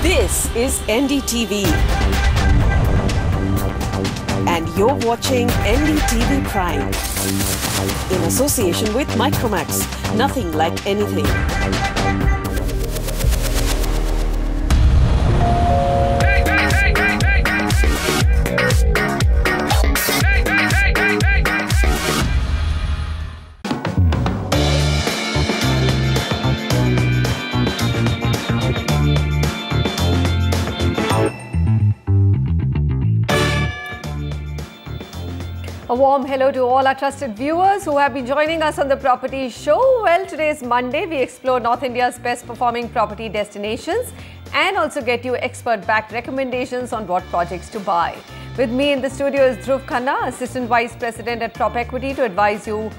This is NDTV. And you're watching NDTV Prime. In association with Micromax. Nothing like anything. A warm hello to all our trusted viewers who have been joining us on the Property Show. Well, today is Monday. We explore North India's best performing property destinations and also get you expert-backed recommendations on what projects to buy. With me in the studio is Dhruv Khanna, Assistant Vice President at Prop Equity, to advise you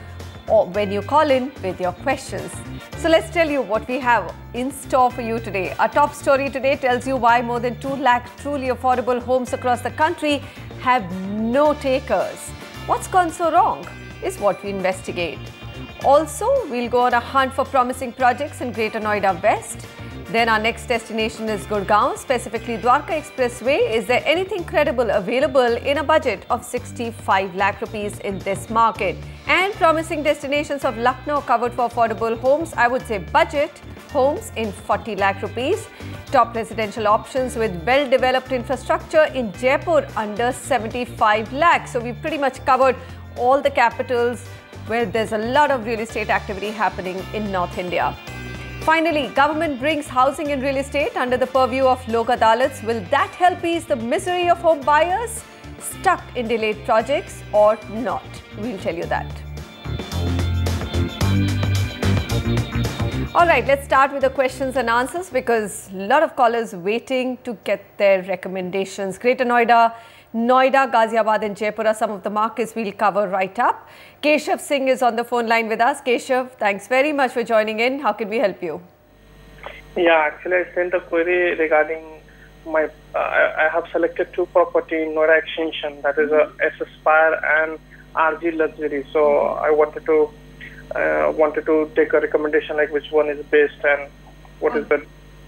when you call in with your questions. So let's tell you what we have in store for you today. Our top story today tells you why more than 2 lakh truly affordable homes across the country have no takers. What's gone so wrong is what we investigate. Also, we'll go on a hunt for promising projects in Greater Noida West. Then our next destination is Gurgaon, specifically Dwarka Expressway. Is there anything credible available in a budget of 65 lakh rupees in this market? And promising destinations of Lucknow covered for affordable homes, I would say budget homes in 40 lakh rupees. Top residential options with well-developed infrastructure in Jaipur under 75 lakhs. So we've pretty much covered all the capitals where there's a lot of real estate activity happening in North India. Finally, government brings housing and real estate under the purview of Lok Adalats. Will that help ease the misery of home buyers stuck in delayed projects or not? We'll tell you that. All right, let's start with the questions and answers because a lot of callers waiting to get their recommendations. Greater Noida, Ghaziabad and Jaipur are some of the markets we'll cover right up. Keshav Singh is on the phone line with us. Keshav, thanks very much for joining in. How can we help you? Yeah, actually I sent a query regarding my, I have selected 2 property in Noida Extension, that is a S Aspire and RG Luxury. So I wanted to take a recommendation like which one is best and what is the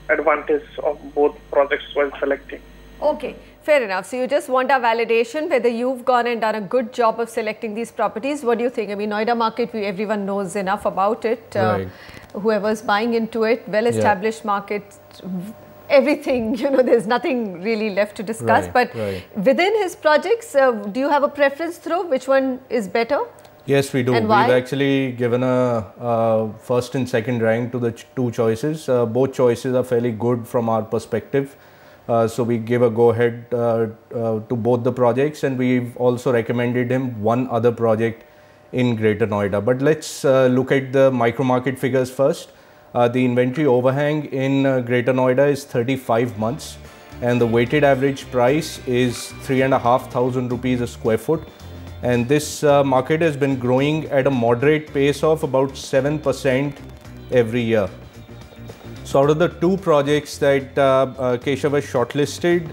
advantage of both projects while selecting. Okay, fair enough. So you just want a validation whether you've gone and done a good job of selecting these properties. What do you think? I mean, Noida market, everyone knows enough about it. Right. Whoever's buying into it, well-established market, everything, you know, there's nothing really left to discuss. But within his projects, do you have a preference through which one is better? Yes, we do. And why? We've actually given a first and second rank to the 2 choices. Both choices are fairly good from our perspective. So we give a go-ahead to both the projects, and we've also recommended him one other project in Greater Noida. But let's look at the micro-market figures first. The inventory overhang in Greater Noida is 35 months, and the weighted average price is 3,500 rupees a square foot. And this market has been growing at a moderate pace of about 7% every year. So out of the 2 projects that Keshav has shortlisted,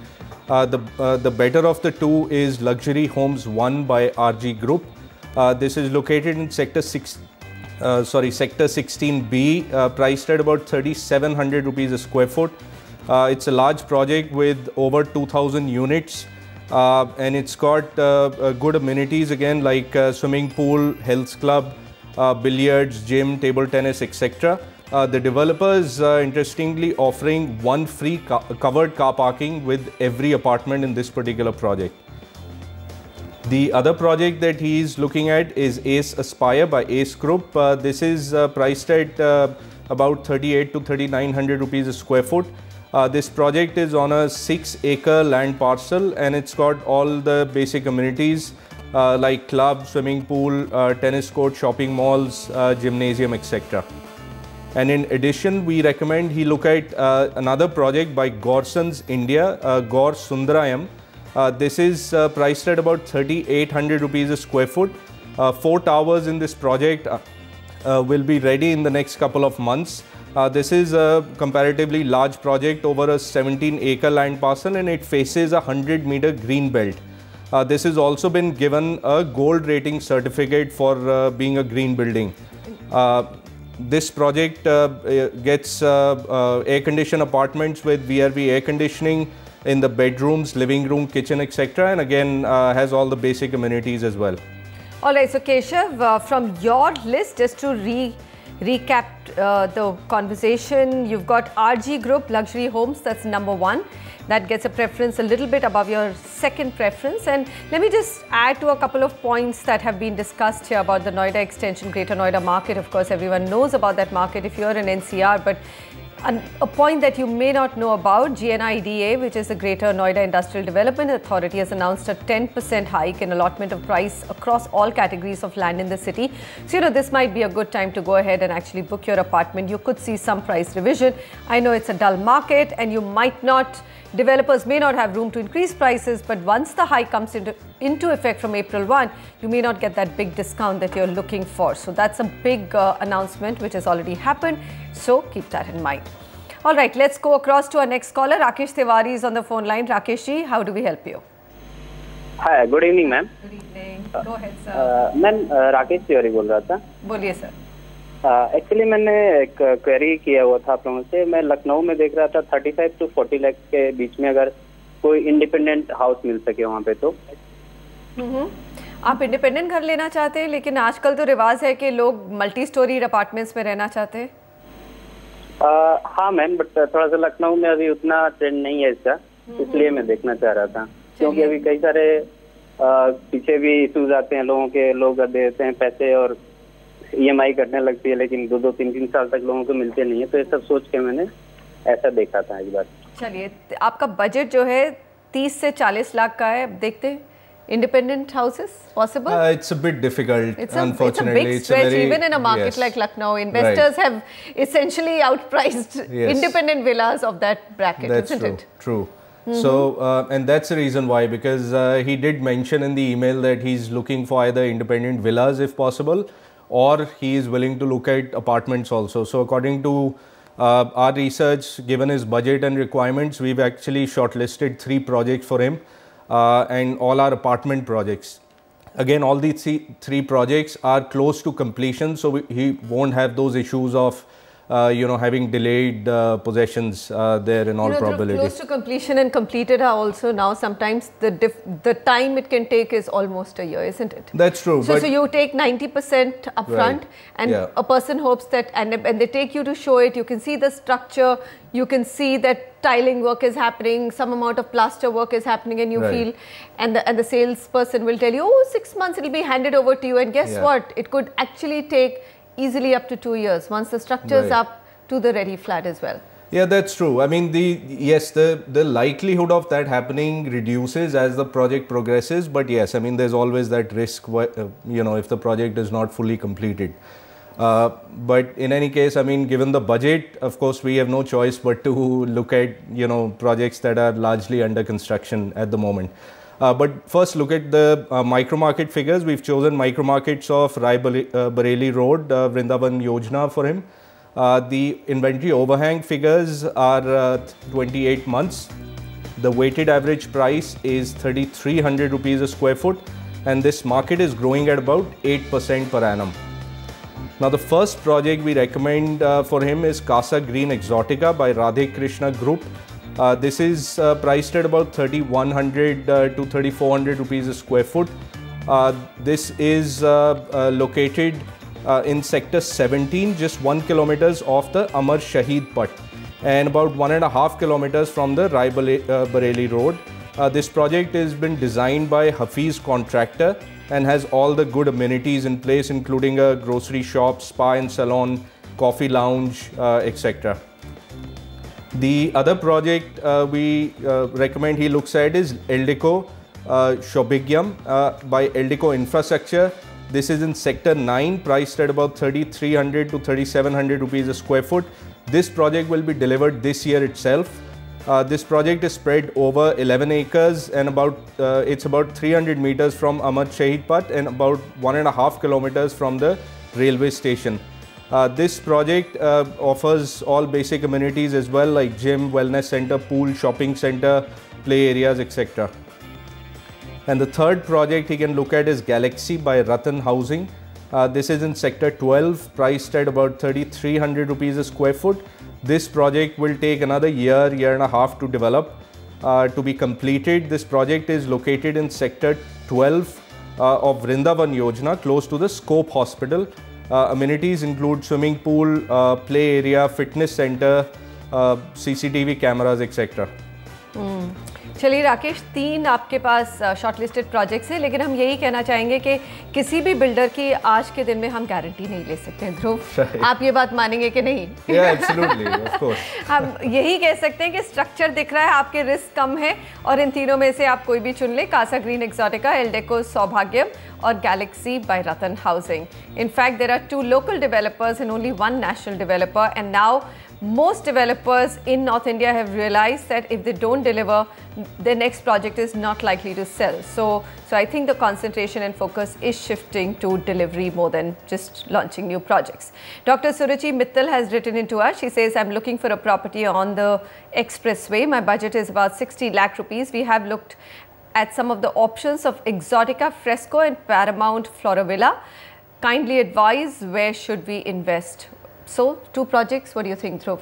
the better of the 2 is Luxury Homes 1 by RG Group. This is located in Sector 16B, priced at about 3,700 rupees a square foot. It's a large project with over 2,000 units. And it's got good amenities again like swimming pool, health club, billiards, gym, table tennis, etc. The developer is interestingly offering 1 free covered car parking with every apartment in this particular project. The other project that he is looking at is Ace Aspire by Ace Group. This is priced at about 3,800 to 3,900 rupees a square foot. This project is on a 6-acre land parcel, and it's got all the basic amenities like club, swimming pool, tennis court, shopping malls, gymnasium, etc. And in addition, we recommend he look at another project by Gorsons India, Gaur Sundarayam. This is priced at about 3,800 rupees a square foot. 4 towers in this project will be ready in the next couple of months. This is a comparatively large project over a 17-acre land parcel, and it faces a 100-meter green belt. This has also been given a gold rating certificate for being a green building. this project gets air-conditioned apartments with VRV air conditioning in the bedrooms, living room, kitchen, etc. And again, has all the basic amenities as well. All right, so Keshav, from your list, just to recap the conversation, you've got RG Group Luxury Homes, that's number 1. That gets a preference a little bit above your second preference. And let me just add to a couple of points that have been discussed here about the Noida extension, Greater Noida market. Of course, everyone knows about that market if you're in NCR, but a point that you may not know about, GNIDA, which is the Greater Noida Industrial Development Authority, has announced a 10% hike in allotment of price across all categories of land in the city. So, this might be a good time to go ahead and actually book your apartment. You could see some price revision. I know it's a dull market and you might not, developers may not have room to increase prices, but once the hike comes into effect from April 1, you may not get that big discount that you're looking for. So that's a big announcement which has already happened. So keep that in mind. All right, let's go across to our next caller. Rakesh Tiwari is on the phone line. Rakesh ji, how do we help you? Hi, good evening, ma'am. Good evening. Go ahead, sir. Ma'am Rakesh Tiwari बोल रहा था. बोलिए sir. Actually मैंने एक query किया हुआ था आप लोगों से. मैं लखनऊ में देख रहा था 35 to 40 लाख के बीच में अगर कोई इंडिपेंडेंट हाउस मिल सके वहाँ पे तो. आप इंडिपेंडेंट घर लेना चाहते हैं, लेकिन आजकल तो रिवाज है कि लोग मल्टी स्टोरी अपार्टमेंट्स में रहना चाहते हैं. हाँ मैम, बट थोड़ा सा लखनऊ में अभी उतना ट्रेंड नहीं है इसका, इसलिए मैं देखना चाह रहा था. क्योंकि अभी कई सारे पीछे भी इश्यूज आते हैं लोगों के, लोग देते हैं पैसे और EMI करने लगती है, लेकिन 2-2, 3-3 साल तक लोगों को मिलते नहीं है. तो ये सब सोच के मैंने ऐसा देखा था इस बार. चलिए, आपका बजट जो है 30 से 40 लाख का है. देखते हैं independent houses possible? It's a bit difficult, unfortunately. It's a big stretch, even in a market like Lucknow. Investors have essentially outpriced independent villas of that bracket, isn't it? True. So, and that's the reason why, because he did mention in the email that he's looking for either independent villas if possible, or he is willing to look at apartments also. So, according to our research, given his budget and requirements, we've actually shortlisted 3 projects for him. And all our apartment projects. Again, all these three projects are close to completion, so he won't have those issues of having delayed possessions there in all probability. Close to completion and completed are also now sometimes the time it can take is almost a year, isn't it? That's true. So you take 90% upfront, and a person hopes that, and they take you to show it. You can see the structure. You can see that tiling work is happening, some amount of plaster work is happening, and you feel, and the salesperson will tell you, oh, 6 months it will be handed over to you, and guess what? It could actually take easily up to 2 years once the structure is up to the ready flat as well. Yeah, that's true. I mean, the likelihood of that happening reduces as the project progresses, but yes, I mean, there's always that risk, if the project is not fully completed. But in any case, I mean, given the budget, of course, we have no choice but to look at, projects that are largely under construction at the moment. But first, look at the micro market figures. We've chosen micro markets of Bareilly Road, Vrindavan Yojana for him. The inventory overhang figures are 28 months. The weighted average price is 3,300 rupees a square foot, and this market is growing at about 8% per annum. Now, the first project we recommend for him is Casa Green Exotica by Radhe Krishna Group. This is priced at about 3,100 to 3,400 rupees a square foot. This is located in sector 17, just 1 kilometers off the Amar Shahid Path, and about 1.5 kilometers from the Bareilly Road. This project has been designed by Hafiz Contractor and has all the good amenities in place, including a grocery shop, spa and salon, coffee lounge, etc. The other project we recommend he looks at is Eldeco Shobigyam by Eldeco Infrastructure. This is in sector 9, priced at about 3,300 to 3,700 rupees a square foot. This project will be delivered this year itself. This project is spread over 11 acres and it's about 300 meters from Amar Shahid Path and about 1.5 kilometers from the railway station. This project offers all basic amenities as well, like gym, wellness center, pool, shopping center, play areas, etc. And the third project he can look at is Galaxy by Ratan Housing. This is in sector 12, priced at about 3,300 rupees a square foot. This project will take another year and a half to develop, to be completed. This project is located in sector 12 of Vrindavan Yojana, close to the Scope Hospital. Amenities include swimming pool, play area, fitness center, CCTV cameras, etc. चलिए राकेश, 3 आपके पास shortlisted projects हैं, लेकिन हम यही कहना चाहेंगे कि किसी भी बिल्डर की आज के दिन में हम गारंटी नहीं ले सकते हैं। ध्रुव, आप ये बात मानेंगे कि नहीं? Absolutely, of course. हम यही कह सकते हैं कि स्ट्रक्चर दिख रहा है, आपके रिस्क कम है और इन तीनों में से आप कोई भी चुन ले। Casa Green Exotica, Eldeco Saubhagyam और Galaxy by Ratan Housing. In fact, there are 2 local developers and only 1 national developer, and now most developers in North India have realized that if they don't deliver, their next project is not likely to sell. So I think the concentration and focus is shifting to delivery more than just launching new projects. Dr. Suruchi Mittal has written into us. She says, I'm looking for a property on the expressway. My budget is about 60 lakh rupees. We have looked at some of the options of Exotica, Fresco and Paramount Floraville. Kindly advise, where should we invest? So, 2 projects, what do you think, Dhruv?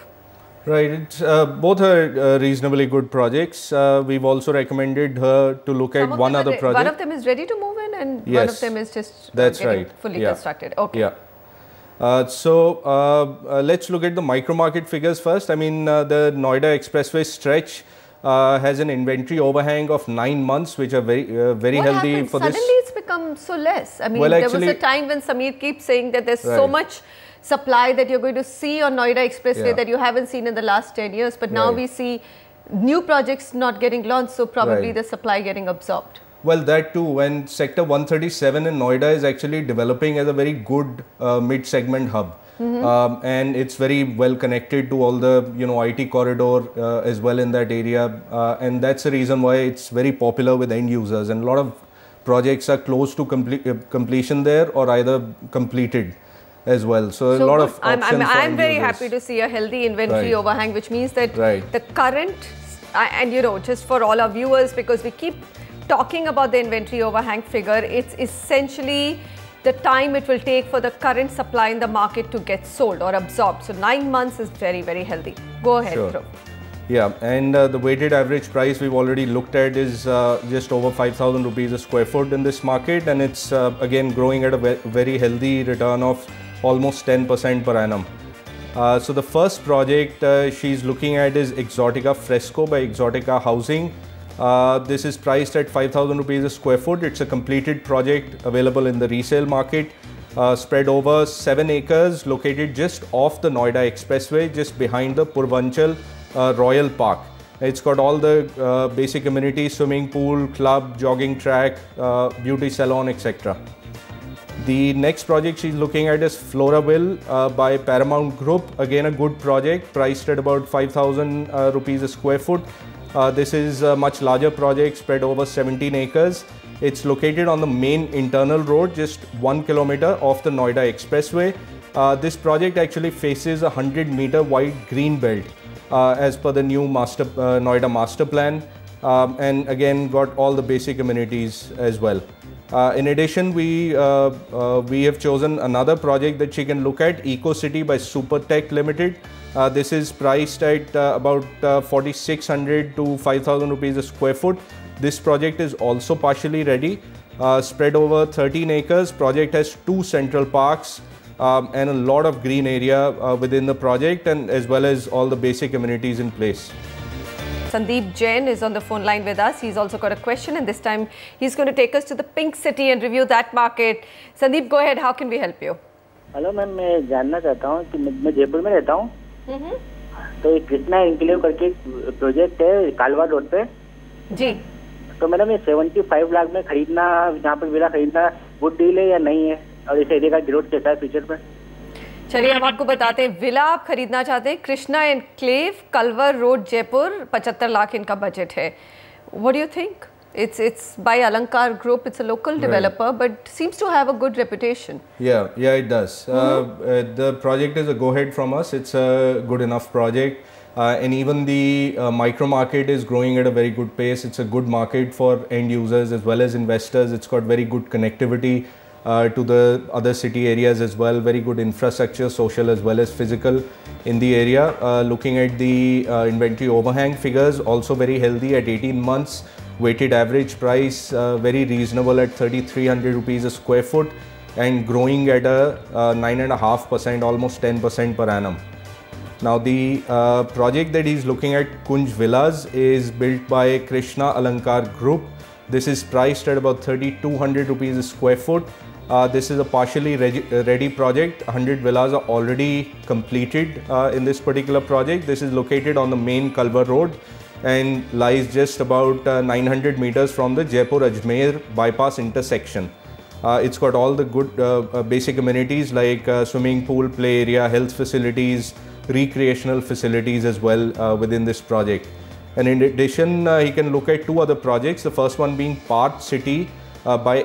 Right, it's, both are reasonably good projects. We've also recommended her to look at one other project. One of them is ready to move in and one of them is just getting fully constructed. Okay. Yeah. Let's look at the micro market figures first. I mean, the Noida Expressway stretch has an inventory overhang of 9 months, which are very healthy happened? for this. Suddenly it's become so less. I mean, there was a time when Sameer keeps saying that there's so much supply that you're going to see on Noida Expressway that you haven't seen in the last 10 years. But now we see new projects not getting launched, so probably the supply getting absorbed. Well, that too, when Sector 137 in Noida is actually developing as a very good mid-segment hub. And it's very well connected to all the IT corridor as well in that area, and that's the reason why it's very popular with end users, and a lot of projects are close to completion there or either completed as well. So a lot of options. I'm very happy to see a healthy inventory overhang, which means that the current, and just for all our viewers, because we keep talking about the inventory overhang figure, it's essentially the time it will take for the current supply in the market to get sold or absorbed. So 9 months is very, very healthy. Go ahead, Dhruv. Yeah, and the weighted average price we've already looked at is just over 5,000 rupees a square foot in this market, and it's again growing at a very healthy return of almost 10% per annum. So the first project she's looking at is Exotica Fresco by Exotica Housing. This is priced at 5,000 rupees a square foot. It's a completed project available in the resale market, spread over 7 acres, located just off the Noida Expressway, just behind the Purvanchal Royal Park. It's got all the basic amenities: swimming pool, club, jogging track, beauty salon, etc. The next project she's looking at is Floraville by Paramount Group. Again, a good project, priced at about 5,000 rupees a square foot. This is a much larger project, spread over 17 acres. It's located on the main internal road, just 1 kilometer off the Noida Expressway. This project actually faces a 100-meter wide green belt as per the new Noida master plan, and again got all the basic amenities as well. In addition, we have chosen another project that she can look at, Eco City by Supertech Limited. This is priced at about 4,600 to 5,000 rupees a square foot. This project is also partially ready, spread over 13 acres. Project has 2 central parks and a lot of green area within the project, and as well as all the basic amenities in place. Sandeep Jain is on the phone line with us. He's also got a question, and this time he's going to take us to the Pink City and review that market. Sandeep, go ahead. How can we help you? Hello ma'am, मैं जानना चाहता हूँ कि मैं जयपुर में रहता हूँ, तो एक कृष्णा एनक्लेव करके प्रोजेक्ट है कालवा रोड पे जी। तो मैडम ये 75 लाख में खरीदना, यहाँ पर विला खरीदना गुड डील है या नहीं है, और इस एरिया का ग्रोथ कैसा है फ्यूचर में? चलिए हम आपको बताते हैं। विला आप खरीदना चाहते हैं, Krishna enclave, culvert road, Jaipur, 75 lakh इनका बजट है। What do you think? It's by Alankar Group. It's a local developer, but seems to have a good reputation. Yeah, it does. The project is a go-ahead from us. It's a good enough project, and even the micro market is growing at a very good pace. It's a good market for end users as well as investors. It's got very good connectivity to the other city areas as well. Very good infrastructure, social as well as physical in the area. Looking at the inventory overhang figures, also very healthy at 18 months. Weighted average price very reasonable at 3,300 rupees a square foot and growing at a 9.5%, almost 10% per annum. Now the project that he's looking at, Kunj Villas, is built by Krishna Alankar Group. This is priced at about 3,200 rupees a square foot. This is a partially ready project. 100 villas are already completed in this particular project. This is located on the main Kalvar Road and lies just about 900 meters from the Jaipur-Ajmer bypass intersection. It's got all the good basic amenities like swimming pool, play area, health facilities, recreational facilities as well within this project. And in addition, he can look at two other projects. The first one being Park City by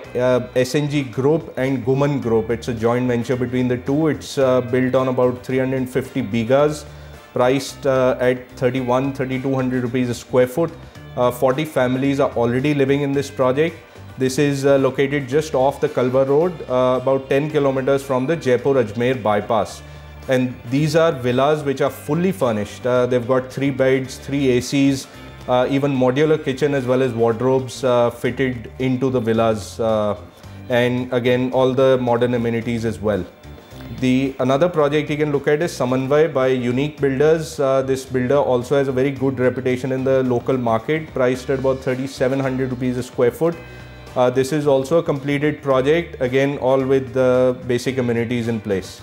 SNG Group and Guman Group. It's a joint venture between the two. It's built on about 350 bighas, priced at 3,200 rupees a square foot. 40 families are already living in this project. This is located just off the Kalvar Road, about 10 kilometers from the Jaipur-Ajmer bypass. And these are villas which are fully furnished. They've got 3 beds, 3 ACs, even modular kitchen as well as wardrobes fitted into the villas. And again, all the modern amenities as well. Another project you can look at is Samanvay by Unique Builders. This builder also has a very good reputation in the local market, priced at about 3,700 rupees a square foot. This is also a completed project, again all with the basic amenities in place.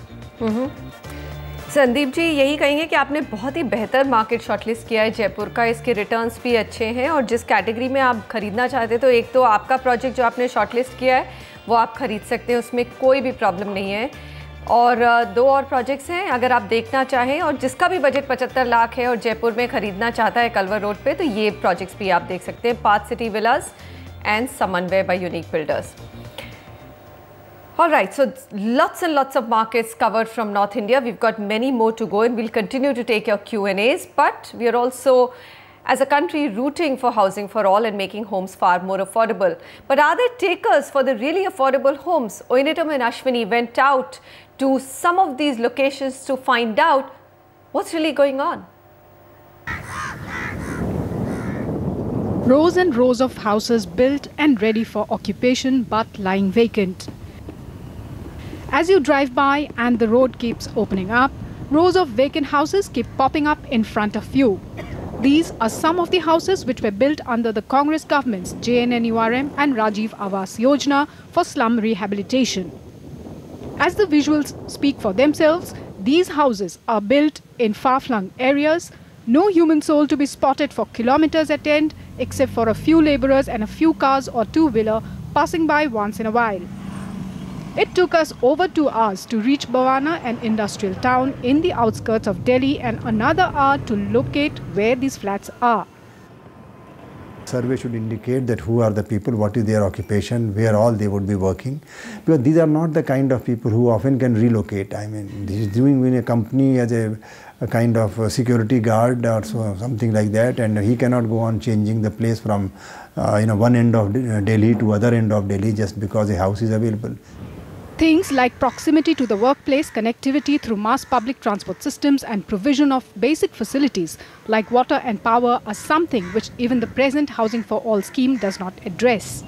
Sandeep ji, यही कहेंगे कि आपने बहुत ही बेहतर market shortlist किया है जयपुर का, इसके रिटर्न्स भी अच्छे हैं और जिस कैटेगरी में आप खरीदना चाहते हैं तो एक तो आपका प्रोजेक्ट जो आपने शॉर्टलिस्ट किया है वो आप खरीद सकते हैं, उसमें कोई भी प्रॉब्लम नहीं है। और 2 और प्रोजेक्ट्स हैं अगर आप देखना चाहें और जिसका भी बजट 75 लाख है और जयपुर में ख़रीदना चाहता है कलवर रोड पे, तो ये प्रोजेक्ट्स भी आप देख सकते हैं, Park City Villas and Samanvay by Unique Builders. All right, so lots and lots of markets covered from North India. We've got many more to go and we'll continue to take your Q&As, but we are also as a country rooting for housing for all and making homes far more affordable. But are there takers for the really affordable homes? Oinitam and Ashwini went out to some of these locations to find out what's really going on. Rows and rows of houses built and ready for occupation but lying vacant. As you drive by and the road keeps opening up, rows of vacant houses keep popping up in front of you. These are some of the houses which were built under the Congress government's JNNURM and Rajiv Awas Yojana for slum rehabilitation. As the visuals speak for themselves, these houses are built in far-flung areas, no human soul to be spotted for kilometers at end, except for a few labourers and a few cars or two-wheeler passing by once in a while. It took us over 2 hours to reach Bhavana, an industrial town in the outskirts of Delhi, and another hour to locate where these flats are. Survey should indicate that who are the people, what is their occupation, where all they would be working, because these are not the kind of people who often can relocate. I mean, he is doing in a company as a kind of security guard or something like that, and he cannot go on changing the place from one end of Delhi to other end of Delhi just because a house is available. Things like proximity to the workplace, connectivity through mass public transport systems and provision of basic facilities like water and power are something which even the present Housing for All scheme does not address.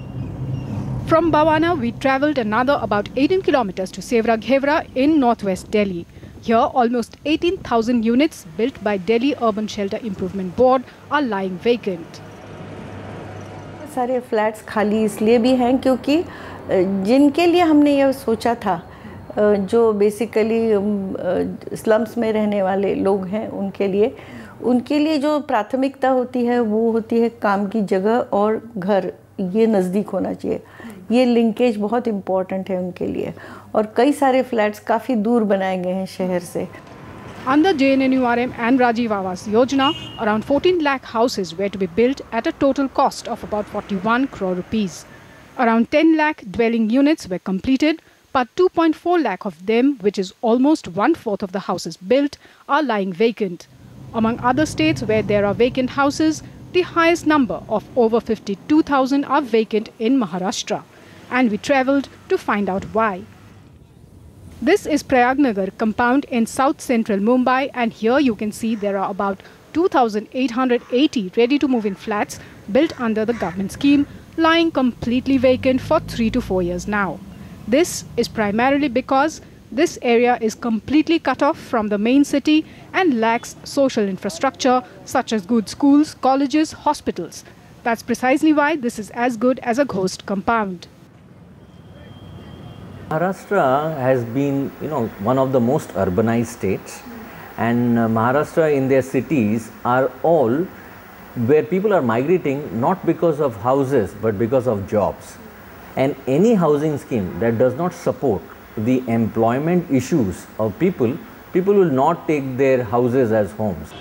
From Bhavana, we travelled another about 18 kilometers to Sevra-Ghevra in northwest Delhi. Here, almost 18,000 units built by Delhi Urban Shelter Improvement Board are lying vacant. सारे flats खाली इसलिए भी हैं क्योंकि जिनके लिए हमने ये सोचा था, जो बेसिकली स्लम्स में रहने वाले लोग हैं उनके लिए जो प्राथमिकता होती है वो होती है काम की जगह और घर, ये नज़दीक होना चाहिए। ये लिंकेज बहुत इम्पोर्टेंट है उनके लिए और कई सारे फ्लैट्स काफ़ी दूर बनाए गए हैं शहर से। Under JNNURM and Rajiv Awas Yojana, around 14 lakh houses were to be built at a total cost of about 41 crore rupees. Around 10 lakh dwelling units were completed, but 2.4 lakh of them, which is almost 1/4 of the houses built, are lying vacant. Among other states where there are vacant houses, the highest number of over 52,000 are vacant in Maharashtra. and we travelled to find out why. This is Prayagnagar compound in south central Mumbai, and here you can see there are about 2,880 ready-to-move-in flats built under the government scheme, lying completely vacant for 3 to 4 years now. This is primarily because this area is completely cut off from the main city and lacks social infrastructure such as good schools, colleges, hospitals. That's precisely why this is as good as a ghost compound. Maharashtra has been, one of the most urbanized states, and Maharashtra in their cities are all where people are migrating not because of houses but because of jobs. And any housing scheme that does not support the employment issues of people will not take their houses as homes.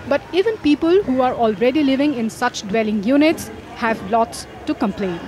But even people who are already living in such dwelling units have lots to complain.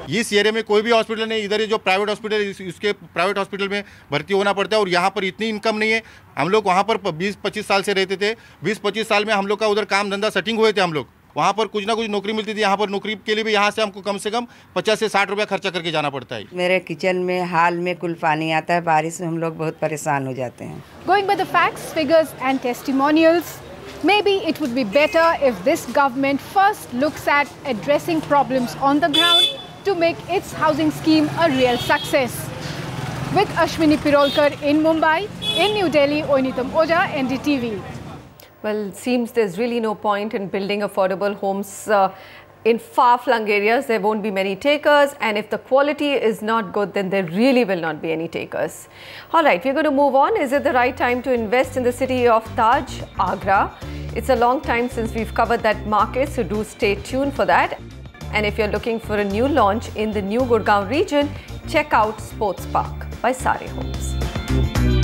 इस area में कोई भी hospital नहीं, इधर ये जो private hospital है इसके प्राइवेट हॉस्पिटल में भर्ती होना पड़ता है और यहाँ पर इतनी इनकम नहीं है। हम लोग वहाँ पर 20-25 साल से रहते थे, 20-25 साल में हम लोग का उधर काम धंधा सेटिंग हुए थे, हम लोग वहाँ पर कुछ ना कुछ नौकरी मिलती थी। यहाँ पर नौकरी के लिए भी यहाँ से हमको कम से कम 50 से 60 रुपया खर्चा करके जाना पड़ता है। मेरे किचन में हाल में कुल पानी आता है, बारिश में हम लोग बहुत परेशान हो जाते हैं। Going by the facts, figures and testimonials, maybe it would be better if this government first looks at addressing problems on the ground to make its housing scheme a real success. With Ashwini Pirolkar in Mumbai, in New Delhi, Oinitam Oja, NDTV. Well, it seems there's really no point in building affordable homes in far-flung areas. There won't be many takers, and if the quality is not good, then there really will not be any takers. All right, we're going to move on. Is it the right time to invest in the city of Taj, Agra? It's a long time since we've covered that market, so do stay tuned for that. And if you're looking for a new launch in the new Gurgaon region, check out Sports Park by Sare Homes.